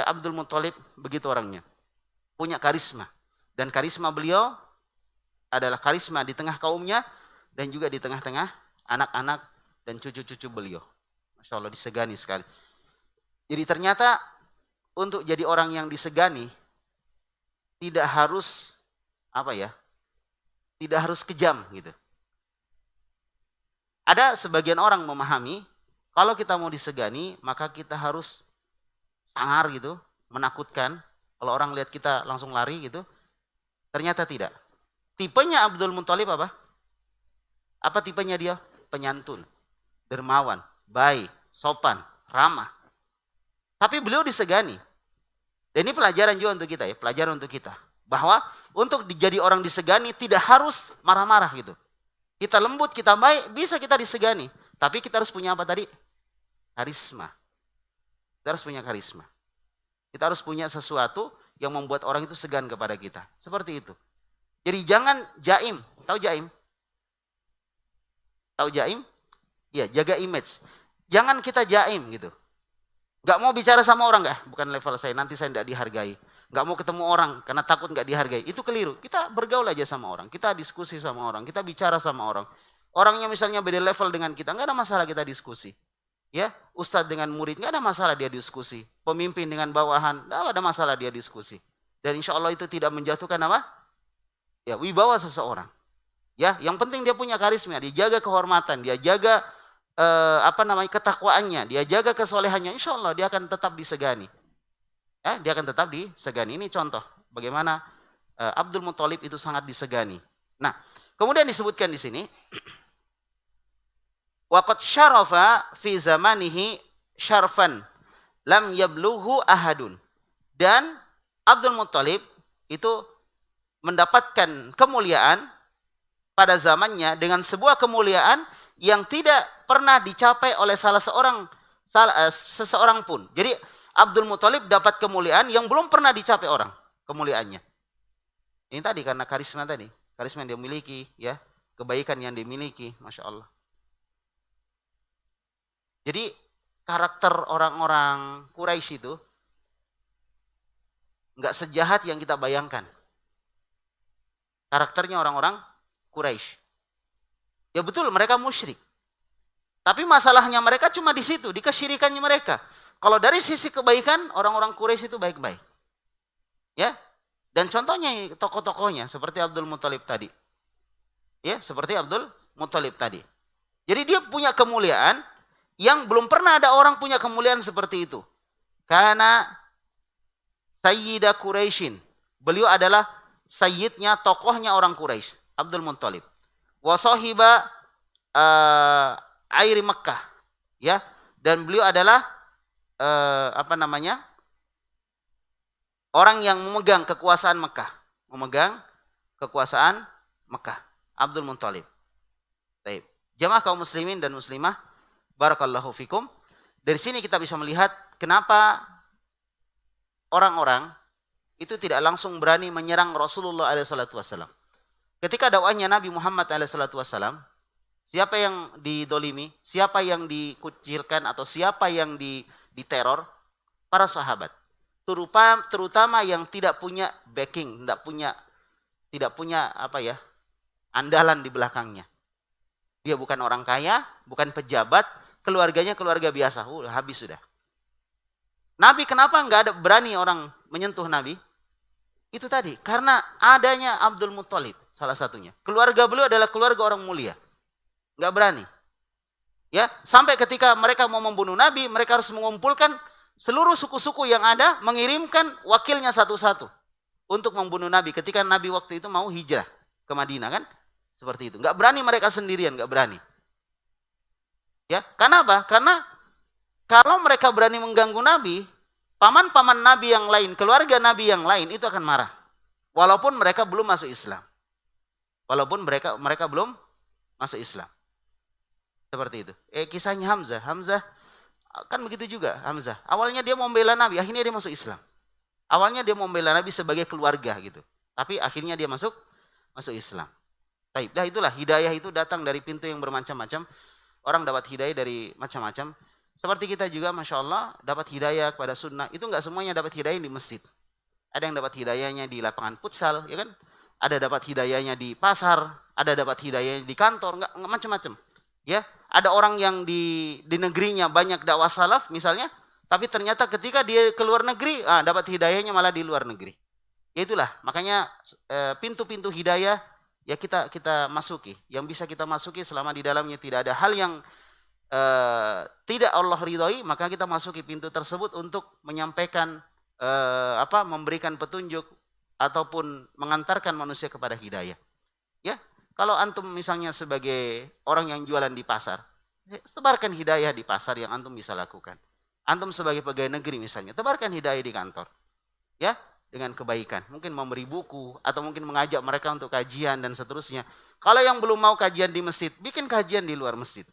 Abdul Muttalib begitu orangnya. Punya karisma. Dan karisma beliau adalah karisma di tengah kaumnya dan juga di tengah-tengah anak-anak dan cucu-cucu beliau. Masya Allah, disegani sekali. Jadi ternyata untuk jadi orang yang disegani tidak harus tidak harus kejam gitu. Ada sebagian orang memahami kalau kita mau disegani maka kita harus sangar gitu, menakutkan. Kalau orang lihat kita langsung lari gitu. Ternyata tidak. Tipenya Abdul Muthalib apa? Apa tipenya dia? Penyantun, dermawan, baik, sopan, ramah. Tapi beliau disegani. Dan ini pelajaran juga untuk kita ya, pelajaran untuk kita. Bahwa untuk jadi orang disegani tidak harus marah-marah gitu. Kita lembut, kita baik, bisa kita disegani. Tapi kita harus punya apa tadi? Karisma. Kita harus punya karisma. Kita harus punya sesuatu yang membuat orang itu segan kepada kita. Seperti itu. Jadi jangan jaim. Tahu jaim? Tahu jaim? Ya, jaga image. Jangan kita jaim gitu. Gak mau bicara sama orang, bukan level saya, nanti saya tidak dihargai. Gak mau ketemu orang karena takut gak dihargai. Itu keliru. Kita bergaul aja sama orang. Kita diskusi sama orang. Kita bicara sama orang. Orangnya misalnya beda level dengan kita, gak ada masalah kita diskusi. Ya, ustadz dengan murid nggak ada masalah dia diskusi. Pemimpin dengan bawahan nggak ada masalah dia diskusi. Dan insya Allah itu tidak menjatuhkan apa? Ya, wibawa seseorang. Ya, yang penting dia punya karisma, dia jaga kehormatan, dia jaga ketakwaannya, dia jaga kesolehannya. Insya Allah dia akan tetap disegani. Ya, dia akan tetap disegani. Ini contoh bagaimana Abdul Muthalib itu sangat disegani. Nah, kemudian disebutkan di sini. Waqad syarafa fi zamanihi syarfan lam yablughu ahadun. Dan Abdul Muthalib itu mendapatkan kemuliaan pada zamannya dengan sebuah kemuliaan yang tidak pernah dicapai oleh seseorang pun. Jadi Abdul Muthalib dapat kemuliaan yang belum pernah dicapai orang kemuliaannya. Ini tadi karena karisma tadi, karisma yang dia miliki, ya, kebaikan yang dimiliki, masya Allah. Jadi karakter orang-orang Quraisy itu nggak sejahat yang kita bayangkan. Karakternya orang-orang Quraisy. Ya betul, mereka musyrik. Tapi masalahnya mereka cuma di situ, di kesyirikannya mereka. Kalau dari sisi kebaikan, orang-orang Quraisy itu baik-baik. Ya. Dan contohnya tokoh-tokohnya seperti Abdul Muthalib tadi. Ya, seperti Abdul Muthalib tadi. Jadi dia punya kemuliaan yang belum pernah ada orang punya kemuliaan seperti itu. Karena Sayyidah Quraisyin. Beliau adalah sayyidnya, tokohnya orang Quraisy, Abdul Muthalib. Wa sahiba airi Makkah. Ya, dan beliau adalah orang yang memegang kekuasaan Mekah. Memegang kekuasaan Mekah. Abdul Muthalib. Baik. Jamaah kaum muslimin dan muslimah, barakallahu fikum. Dari sini kita bisa melihat kenapa orang-orang itu tidak langsung berani menyerang Rasulullah SAW. Ketika dakwahnya Nabi Muhammad SAW, siapa yang didolimi, siapa yang dikucilkan atau siapa yang diteror? Para sahabat. Terutama yang tidak punya backing, tidak punya andalan di belakangnya. Dia bukan orang kaya, bukan pejabat, keluarganya keluarga biasa, habis sudah. Nabi kenapa nggak ada berani orang menyentuh Nabi? Itu tadi, karena adanya Abdul Muthalib, salah satunya. Keluarga beliau adalah keluarga orang mulia, nggak berani. Ya, sampai ketika mereka mau membunuh Nabi, mereka harus mengumpulkan seluruh suku-suku yang ada, mengirimkan wakilnya satu-satu untuk membunuh Nabi. Ketika Nabi waktu itu mau hijrah ke Madinah kan, seperti itu. Nggak berani mereka sendirian, nggak berani. Ya, karena apa? Karena kalau mereka berani mengganggu Nabi, paman-paman Nabi yang lain, keluarga Nabi yang lain itu akan marah. Walaupun mereka belum masuk Islam. Walaupun mereka belum masuk Islam. Seperti itu. Kisahnya Hamzah. Hamzah kan begitu juga. Hamzah. Awalnya dia mau membela Nabi, akhirnya dia masuk Islam. Awalnya dia mau membela Nabi sebagai keluarga gitu. Tapi akhirnya dia masuk Islam. Baik, itulah hidayah itu datang dari pintu yang bermacam-macam. Orang dapat hidayah dari macam-macam. Seperti kita juga, Masya Allah, dapat hidayah kepada sunnah. Itu enggak semuanya dapat hidayah di masjid. Ada yang dapat hidayahnya di lapangan futsal, ya kan? Ada dapat hidayahnya di pasar, ada dapat hidayahnya di kantor, enggak macam-macam. Ya, ada orang yang di negerinya banyak dakwah salaf misalnya, tapi ternyata ketika dia keluar negeri, dapat hidayahnya malah di luar negeri. Ya itulah, makanya pintu-pintu hidayah ya kita masuki. Yang bisa kita masuki selama di dalamnya tidak ada hal yang tidak Allah ridhoi, maka kita masuki pintu tersebut untuk menyampaikan memberikan petunjuk ataupun mengantarkan manusia kepada hidayah. Ya, kalau antum misalnya sebagai orang yang jualan di pasar, tebarkan hidayah di pasar yang antum bisa lakukan. Antum sebagai pegawai negeri misalnya, tebarkan hidayah di kantor. Ya, dengan kebaikan. Mungkin memberi buku atau mungkin mengajak mereka untuk kajian dan seterusnya. Kalau yang belum mau kajian di masjid, bikin kajian di luar masjid.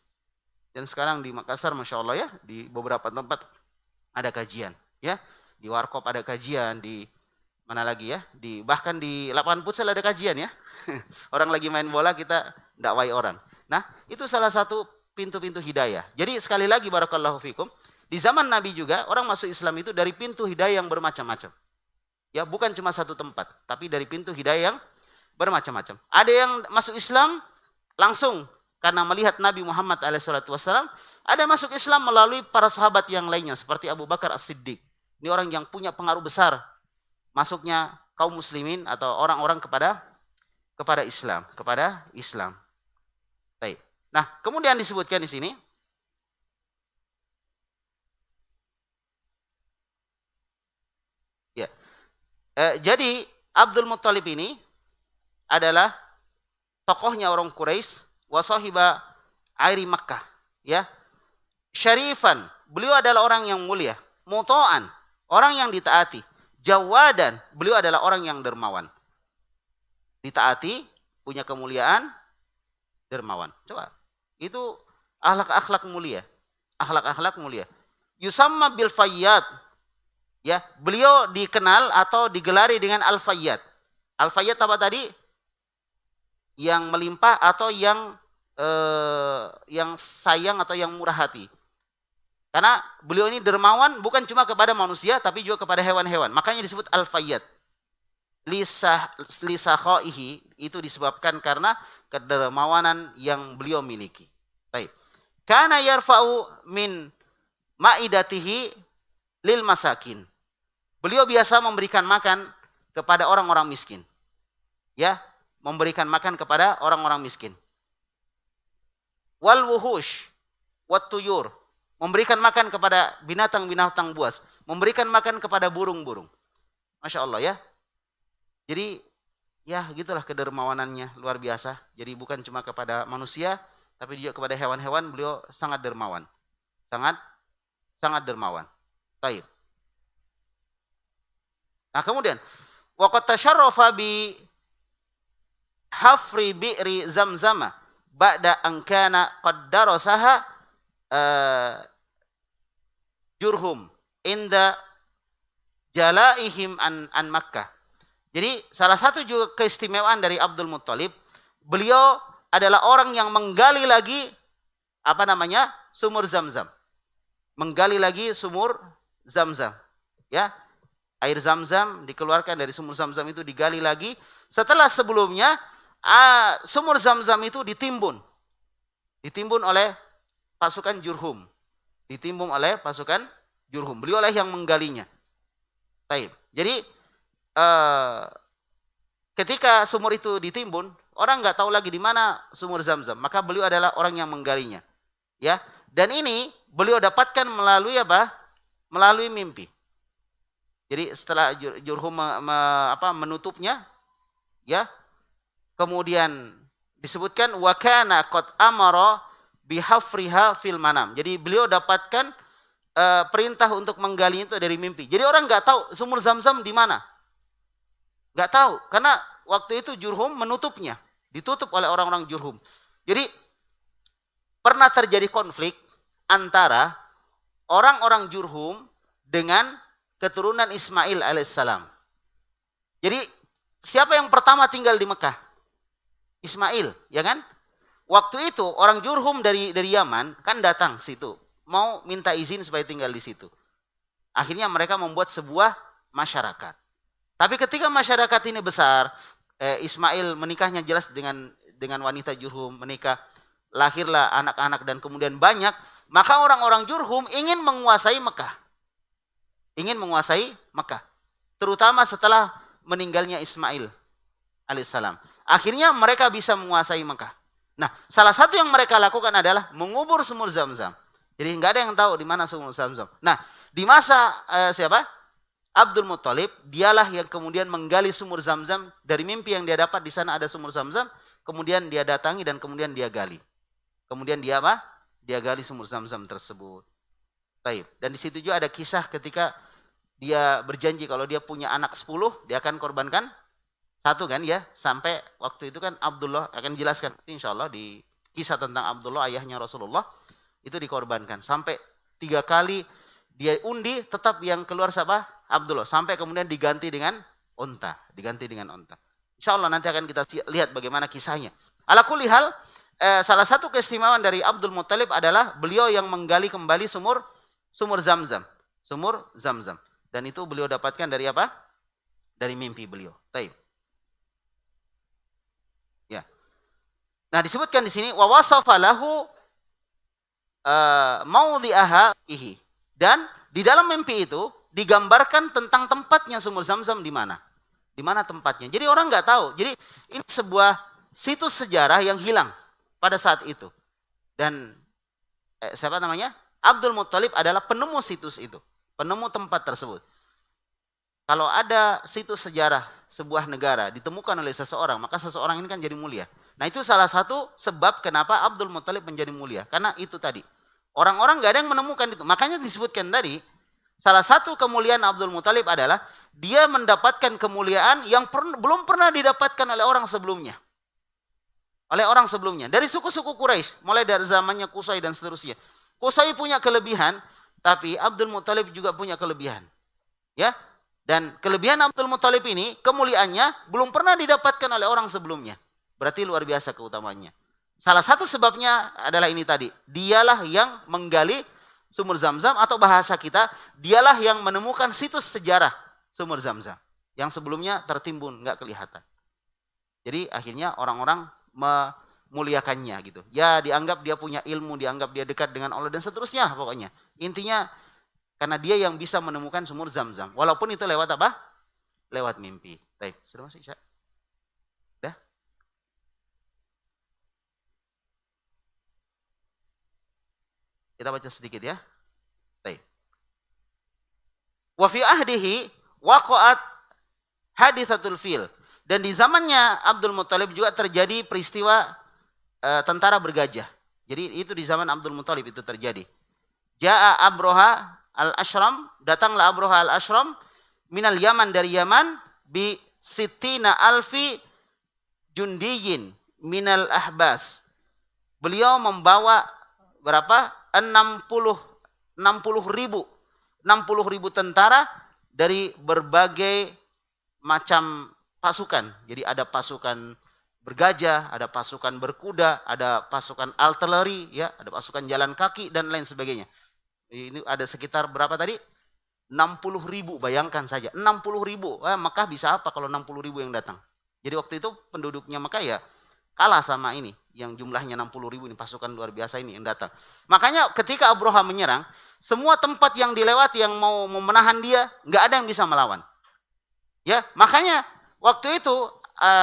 Dan sekarang di Makassar, Masya Allah ya, di beberapa tempat ada kajian. Ya, di Warkop ada kajian, di mana lagi ya, bahkan di lapangan futsal ada kajian ya. Orang lagi main bola, kita dakwai orang. Nah, itu salah satu pintu-pintu hidayah. Jadi sekali lagi barakallahu fikum, di zaman Nabi juga orang masuk Islam itu dari pintu hidayah yang bermacam-macam. Ya, bukan cuma satu tempat, tapi dari pintu hidayah yang bermacam-macam. Ada yang masuk Islam langsung karena melihat Nabi Muhammad SAW, ada masuk Islam melalui para sahabat yang lainnya seperti Abu Bakar As-Siddiq. Ini orang yang punya pengaruh besar masuknya kaum muslimin atau orang-orang kepada Islam, Baik. Nah, kemudian disebutkan di sini ya. Jadi Abdul Muttalib ini adalah tokohnya orang Quraisy, wasahiba airi Makkah, ya. Syarifan, beliau adalah orang yang mulia, muto'an, orang yang ditaati, jawadan, beliau adalah orang yang dermawan. Ditaati, punya kemuliaan, dermawan. Coba, itu akhlak-akhlak mulia. Akhlak-akhlak mulia. Yusamma bil fayyad. Ya, beliau dikenal atau digelari dengan al-fayyad. Al-fayyad apa tadi? Yang melimpah atau yang sayang atau yang murah hati. Karena beliau ini dermawan bukan cuma kepada manusia tapi juga kepada hewan-hewan. Makanya disebut al-fayyad. Lisakhoihi itu disebabkan karena kedermawanan yang beliau miliki. Baik. Kana yarfa'u min ma'idatihi lil masakin. Beliau biasa memberikan makan kepada orang-orang miskin. Ya, memberikan makan kepada orang-orang miskin. Wal wuhush wat tuyur, memberikan makan kepada binatang-binatang buas, memberikan makan kepada burung-burung. Masya Allah ya. Jadi ya gitulah kedermawanannya, luar biasa. Jadi bukan cuma kepada manusia, tapi juga kepada hewan-hewan beliau sangat dermawan. Sangat dermawan. Baik. Nah kemudian, waqad tasharrafa bi hafri bi'ri zamzama ba'da an kana qad darasaha Jurhum inda jalaihim an Makkah. Jadi salah satu juga keistimewaan dari Abdul Muttalib, beliau adalah orang yang menggali lagi sumur Zamzam. Menggali lagi sumur Zamzam. Ya. Air Zamzam dikeluarkan dari sumur Zamzam itu digali lagi. Setelah sebelumnya sumur Zamzam itu ditimbun. Ditimbun oleh pasukan Jurhum. Ditimbun oleh pasukan Jurhum. Beliau lah yang menggalinya. Baik. Jadi ketika sumur itu ditimbun, orang nggak tahu lagi di mana sumur Zamzam. Maka beliau adalah orang yang menggalinya. Ya. Dan ini beliau dapatkan melalui apa? Melalui mimpi. Jadi setelah Jurhum menutupnya, ya, kemudian disebutkan wa kana qad amara bihafriha fil manam. Jadi beliau dapatkan perintah untuk menggali itu dari mimpi. Jadi orang nggak tahu sumur Zamzam di mana, nggak tahu karena waktu itu Jurhum menutupnya, ditutup oleh orang-orang Jurhum. Jadi pernah terjadi konflik antara orang-orang Jurhum dengan keturunan Ismail alaihissalam. Jadi siapa yang pertama tinggal di Mekah? Ismail, ya kan? Waktu itu orang Jurhum dari Yaman kan datang situ, mau minta izin supaya tinggal di situ. Akhirnya mereka membuat sebuah masyarakat. Tapi ketika masyarakat ini besar, Ismail menikahnya jelas dengan wanita Jurhum, menikah. lahirlah anak-anak dan kemudian banyak, maka orang-orang Jurhum ingin menguasai Mekah. Ingin menguasai Mekah. Terutama setelah meninggalnya Ismail alaihissalam. Akhirnya mereka bisa menguasai Mekah. Nah, salah satu yang mereka lakukan adalah mengubur sumur Zam-Zam. Jadi nggak ada yang tahu di mana sumur Zam-Zam. Nah, di masa siapa? Abdul Muttalib, dialah yang kemudian menggali sumur Zam-Zam dari mimpi yang dia dapat di sana ada sumur Zam-Zam, kemudian dia datangi dan kemudian dia gali. Kemudian dia apa? Dia gali sumur Zam-Zam tersebut. Baik. Dan di situ juga ada kisah ketika dia berjanji kalau dia punya anak 10, dia akan korbankan satu kan ya. Sampai waktu itu kan Abdullah akan jelaskan insyaallah di kisah tentang Abdullah ayahnya Rasulullah itu dikorbankan. Sampai 3 kali dia undi tetap yang keluar siapa? Abdullah. Sampai kemudian diganti dengan unta. Diganti dengan unta. Insyaallah nanti akan kita lihat bagaimana kisahnya. Ala kulli hal, salah satu keistimewaan dari Abdul Muttalib adalah beliau yang menggali kembali sumur Zam-Zam. Sumur Zam-Zam. Dan itu beliau dapatkan dari apa? Dari mimpi beliau. Taib. Ya. Nah, disebutkan di sini wa wasafa lahu maudhi'aha ihi. Dan di dalam mimpi itu digambarkan tentang tempatnya sumur Zam-Zam di mana. Di mana tempatnya. Jadi orang nggak tahu. Jadi ini sebuah situs sejarah yang hilang pada saat itu. Dan siapa namanya? Abdul Muttalib adalah penemu situs itu. Penemu tempat tersebut. Kalau ada situs sejarah sebuah negara ditemukan oleh seseorang, maka seseorang ini kan jadi mulia. Nah, itu salah satu sebab kenapa Abdul Muttalib menjadi mulia. Karena itu tadi. Orang-orang nggak ada yang menemukan itu. Makanya disebutkan tadi, salah satu kemuliaan Abdul Muttalib adalah dia mendapatkan kemuliaan yang belum pernah didapatkan oleh orang sebelumnya. Oleh orang sebelumnya. Dari suku-suku Quraisy, mulai dari zamannya Qusay dan seterusnya. Qusay punya kelebihan, tapi Abdul Muttalib juga punya kelebihan. Ya. Dan kelebihan Abdul Muttalib ini, kemuliaannya belum pernah didapatkan oleh orang sebelumnya. Berarti luar biasa keutamaannya. Salah satu sebabnya adalah ini tadi. Dialah yang menggali sumur Zam-Zam, atau bahasa kita, dialah yang menemukan situs sejarah sumur Zam-Zam. Yang sebelumnya tertimbun, nggak kelihatan. Jadi akhirnya orang-orang memuliakannya gitu. Ya dianggap dia punya ilmu, dianggap dia dekat dengan Allah dan seterusnya pokoknya. Intinya karena dia yang bisa menemukan sumur Zam-Zam. Walaupun itu lewat apa? Lewat mimpi. Baik, sudah masuk Isya? Dah? Kita baca sedikit ya. Baik. Wa fi ahdihi waqa'at hadithatul fil. Dan di zamannya Abdul Muttalib juga terjadi peristiwa tentara bergajah. Jadi itu di zaman Abdul Muttalib itu terjadi. Ja'a Abroha al-Ashram, datanglah Abroha al-Ashram minal Yaman, dari Yaman, bi sittina alfi jundiyin minal ahbas. Beliau membawa berapa? 60 ribu tentara dari berbagai macam pasukan. Jadi ada pasukan bergajah, ada pasukan berkuda, ada pasukan artileri, ya, ada pasukan jalan kaki dan lain sebagainya. Ini ada sekitar berapa tadi? 60 ribu, bayangkan saja. 60 ribu, Mekah bisa apa kalau 60 ribu yang datang? Jadi waktu itu penduduknya Mekah ya kalah sama ini. Yang jumlahnya 60 ribu ini, pasukan luar biasa ini yang datang. Makanya ketika Abroha menyerang, semua tempat yang dilewati yang mau menahan dia, nggak ada yang bisa melawan. Ya, makanya waktu itu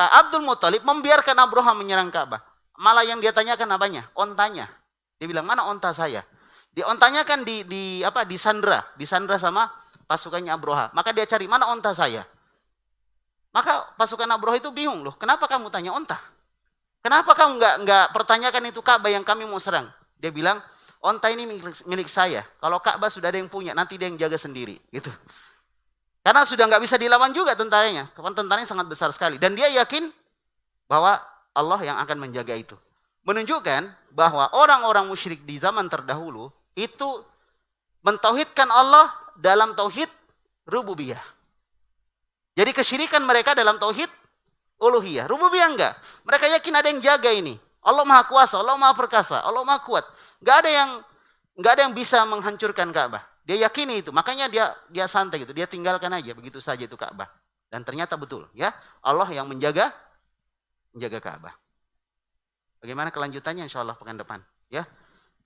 Abdul Muttalib membiarkan Abroha menyerang Ka'bah. Malah yang dia tanyakan apanya? Ontanya. Dia bilang, mana onta saya? Diontanya kan disandra sama pasukannya Abroha. Maka dia cari, mana onta saya? Maka pasukan Abroha itu bingung loh, kenapa kamu tanya onta? Kenapa kamu nggak pertanyakan itu Ka'bah yang kami mau serang? Dia bilang, onta ini milik saya. Kalau Ka'bah sudah ada yang punya, nanti dia yang jaga sendiri. Gitu. Karena sudah nggak bisa dilawan juga tentaranya. Tentaranya sangat besar sekali. Dan dia yakin bahwa Allah yang akan menjaga itu. Menunjukkan bahwa orang-orang musyrik di zaman terdahulu itu mentauhidkan Allah dalam tauhid rububiyah. Jadi kesyirikan mereka dalam tauhid uluhiyah. Rububiyah enggak. Mereka yakin ada yang jaga ini. Allah Maha Kuasa, Allah Maha Perkasa, Allah Maha Kuat. Enggak ada yang bisa menghancurkan Ka'bah. Dia yakini itu. Makanya dia santai gitu. Dia tinggalkan aja begitu saja itu Ka'bah. Dan ternyata betul, ya. Allah yang menjaga Ka'bah. Bagaimana kelanjutannya insya Allah pekan depan. Ya,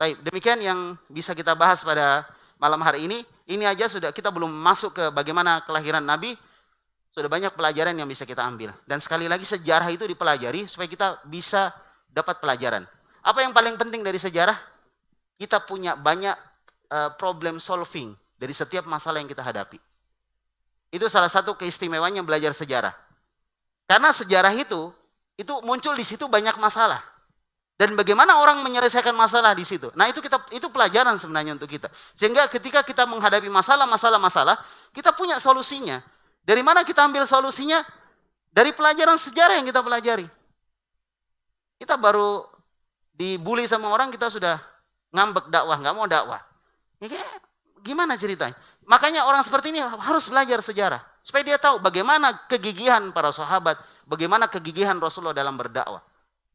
baik. Demikian yang bisa kita bahas pada malam hari ini. Ini aja sudah, kita belum masuk ke bagaimana kelahiran Nabi. Sudah banyak pelajaran yang bisa kita ambil. Dan sekali lagi sejarah itu dipelajari supaya kita bisa dapat pelajaran. Apa yang paling penting dari sejarah? Kita punya banyak problem solving dari setiap masalah yang kita hadapi. Itu salah satu keistimewanya belajar sejarah. Karena sejarah itu muncul di situ banyak masalah. Dan bagaimana orang menyelesaikan masalah di situ. Nah, itu pelajaran sebenarnya untuk kita. Sehingga ketika kita menghadapi masalah, kita punya solusinya. Dari mana kita ambil solusinya? Dari pelajaran sejarah yang kita pelajari. Kita baru dibully sama orang, kita sudah ngambek dakwah, nggak mau dakwah. Ya, gimana ceritanya? Makanya orang seperti ini harus belajar sejarah. Supaya dia tahu bagaimana kegigihan para sahabat, bagaimana kegigihan Rasulullah dalam berdakwah.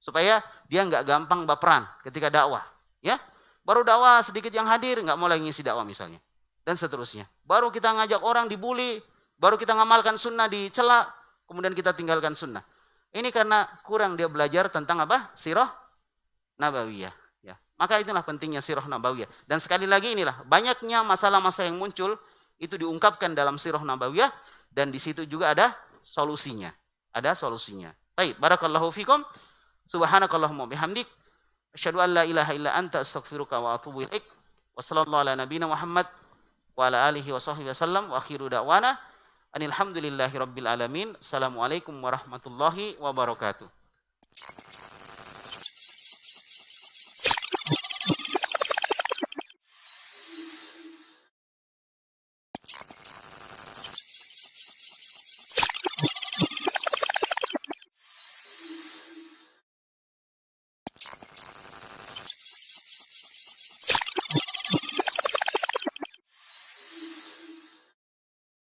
Supaya dia nggak gampang baperan ketika dakwah. Ya, baru dakwah sedikit yang hadir, nggak mau lagi ngisi dakwah misalnya. Dan seterusnya. Baru kita ngajak orang dibully, baru kita ngamalkan sunnah dicela, kemudian kita tinggalkan sunnah. Ini karena kurang dia belajar tentang apa? Sirah Nabawiyah. Ya. Maka itulah pentingnya Sirah Nabawiyah. Dan sekali lagi inilah, banyaknya masalah-masalah yang muncul, itu diungkapkan dalam Sirah Nabawiyah, dan di situ juga ada solusinya. Ada solusinya. Baik, barakallahu fikum. Subhanakallahumma bihamdik. Asyhadu an la ilaha illa anta astaghfiruka wa atubu ilaik. Wassallallahu ala nabiyina Muhammad wa ala alihi wa sahbihi wasallam wa akhiru da'wana alhamdulillahi rabbil alamin. Assalamualaikum warahmatullahi wabarakatuh.